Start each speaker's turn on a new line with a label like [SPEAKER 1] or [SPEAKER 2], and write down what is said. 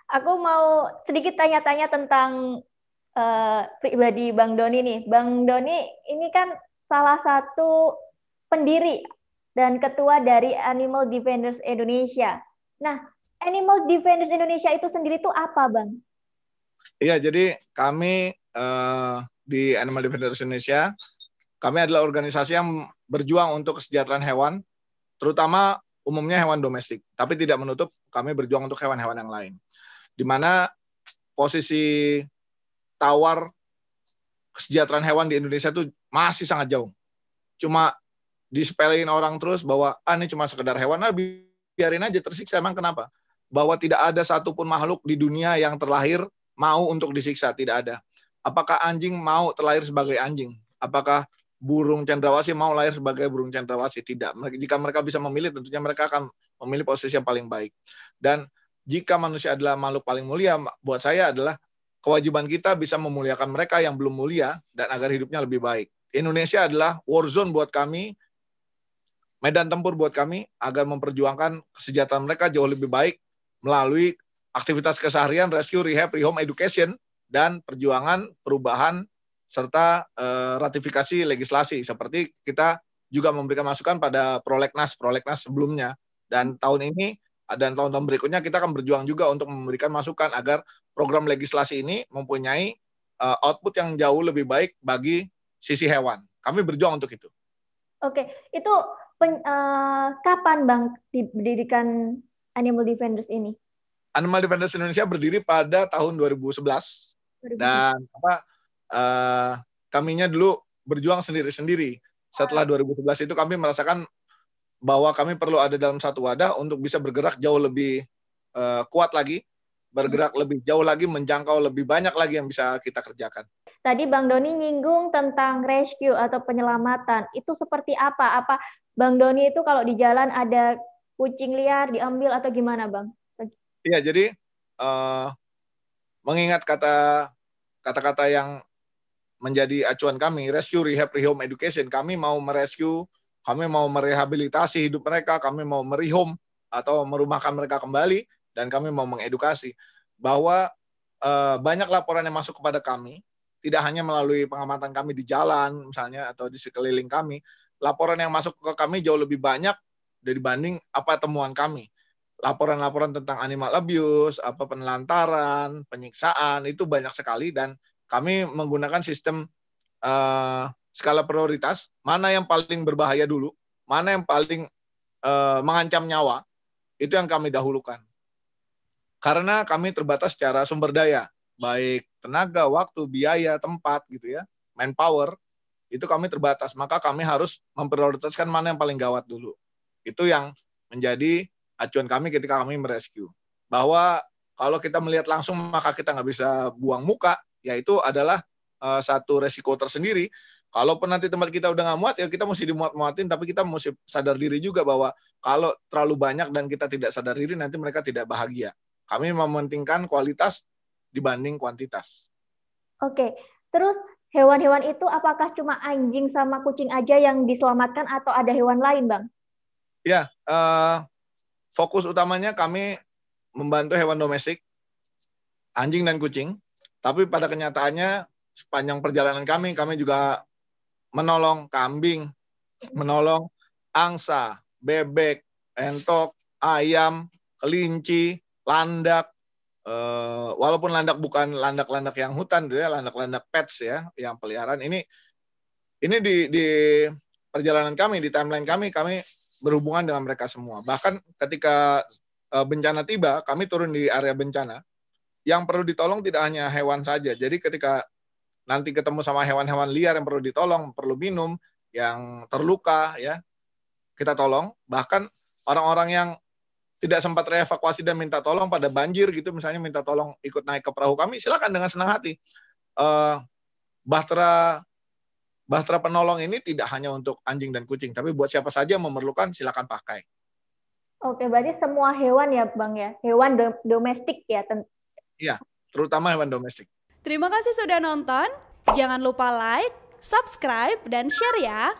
[SPEAKER 1] Aku mau sedikit tanya-tanya tentang pribadi Bang Doni nih. Bang Doni ini kan salah satu pendiri dan ketua dari Animal Defenders Indonesia. Nah, Animal Defenders Indonesia itu sendiri itu apa, Bang?
[SPEAKER 2] Iya, jadi kami di Animal Defenders Indonesia, kami adalah organisasi yang berjuang untuk kesejahteraan hewan, terutama umumnya hewan domestik. Tapi tidak menutup kami berjuang untuk hewan-hewan yang lain. Di mana posisi tawar kesejahteraan hewan di Indonesia itu masih sangat jauh. Cuma disepelein orang terus bahwa ini cuma sekedar hewan, biarin aja tersiksa. Emang kenapa? Bahwa tidak ada satupun makhluk di dunia yang terlahir mau untuk disiksa, tidak ada. Apakah anjing mau terlahir sebagai anjing? Apakah burung cendrawasih mau lahir sebagai burung cendrawasih? Tidak. Jika mereka bisa memilih, tentunya mereka akan memilih posisi yang paling baik. Dan jika manusia adalah makhluk paling mulia, buat saya adalah kewajiban kita bisa memuliakan mereka yang belum mulia dan agar hidupnya lebih baik. Indonesia adalah war zone buat kami, medan tempur buat kami agar memperjuangkan kesejahteraan mereka jauh lebih baik melalui aktivitas keseharian, rescue, rehab, rehome, education, dan perjuangan perubahan serta ratifikasi legislasi. Seperti kita juga memberikan masukan pada prolegnas sebelumnya. Dan tahun ini dan tahun-tahun berikutnya kita akan berjuang juga untuk memberikan masukan agar program legislasi ini mempunyai output yang jauh lebih baik bagi sisi hewan. Kami berjuang untuk itu.
[SPEAKER 1] Oke, itu kapan Bang didirikan Animal Defenders ini?
[SPEAKER 2] Animal Defenders Indonesia berdiri pada tahun 2011 dan kaminya dulu berjuang sendiri-sendiri. Setelah 2011 itu kami merasakan bahwa kami perlu ada dalam satu wadah untuk bisa bergerak jauh lebih kuat lagi, bergerak lebih jauh lagi, menjangkau lebih banyak lagi yang bisa kita kerjakan.
[SPEAKER 1] Tadi Bang Doni nyinggung tentang rescue atau penyelamatan. Itu seperti apa? Apa Bang Doni itu kalau di jalan ada kucing liar diambil atau gimana, Bang?
[SPEAKER 2] Iya, jadi mengingat kata-kata yang menjadi acuan kami, rescue, rehab, rehome, education, kami mau merescue, kami mau merehabilitasi hidup mereka, kami mau merehome atau merumahkan mereka kembali, dan kami mau mengedukasi bahwa banyak laporan yang masuk kepada kami, tidak hanya melalui pengamatan kami di jalan misalnya atau di sekeliling kami, laporan yang masuk ke kami jauh lebih banyak dibanding apa temuan kami. Laporan-laporan tentang animal abuse, penelantaran, penyiksaan, itu banyak sekali, dan kami menggunakan sistem skala prioritas, mana yang paling berbahaya dulu, mana yang paling mengancam nyawa, itu yang kami dahulukan. Karena kami terbatas secara sumber daya, baik tenaga, waktu, biaya, tempat, gitu ya, manpower, itu kami terbatas. Maka kami harus memprioritaskan mana yang paling gawat dulu. Itu yang menjadi acuan kami ketika kami merescue. Bahwa kalau kita melihat langsung maka kita nggak bisa buang muka, yaitu adalah satu resiko tersendiri. Kalaupun nanti tempat kita udah nggak muat, ya kita mesti dimuat-muatin, tapi kita mesti sadar diri juga bahwa kalau terlalu banyak dan kita tidak sadar diri, nanti mereka tidak bahagia. Kami mementingkan kualitas dibanding kuantitas.
[SPEAKER 1] Oke, terus hewan-hewan itu apakah cuma anjing sama kucing aja yang diselamatkan atau ada hewan lain, Bang?
[SPEAKER 2] Ya, fokus utamanya kami membantu hewan domestik, anjing dan kucing. Tapi pada kenyataannya sepanjang perjalanan kami juga menolong kambing, menolong angsa, bebek, entok, ayam, kelinci, landak. Walaupun landak bukan landak-landak yang hutan, ya, landak-landak pets ya, yang peliharaan. Ini di perjalanan kami, di timeline kami berhubungan dengan mereka semua. Bahkan ketika bencana tiba, kami turun di area bencana. Yang perlu ditolong tidak hanya hewan saja. Jadi ketika nanti ketemu sama hewan-hewan liar yang perlu ditolong, perlu minum, yang terluka, ya kita tolong. Bahkan orang-orang yang tidak sempat reevakuasi dan minta tolong pada banjir gitu, misalnya minta tolong ikut naik ke perahu kami, silakan dengan senang hati. Bahtera penolong ini tidak hanya untuk anjing dan kucing, tapi buat siapa saja yang memerlukan, silakan pakai.
[SPEAKER 1] Oke, berarti semua hewan ya, Bang ya? Hewan domestik ya?
[SPEAKER 2] Iya, terutama hewan domestik.
[SPEAKER 3] Terima kasih sudah nonton. Jangan lupa like, subscribe, dan share ya.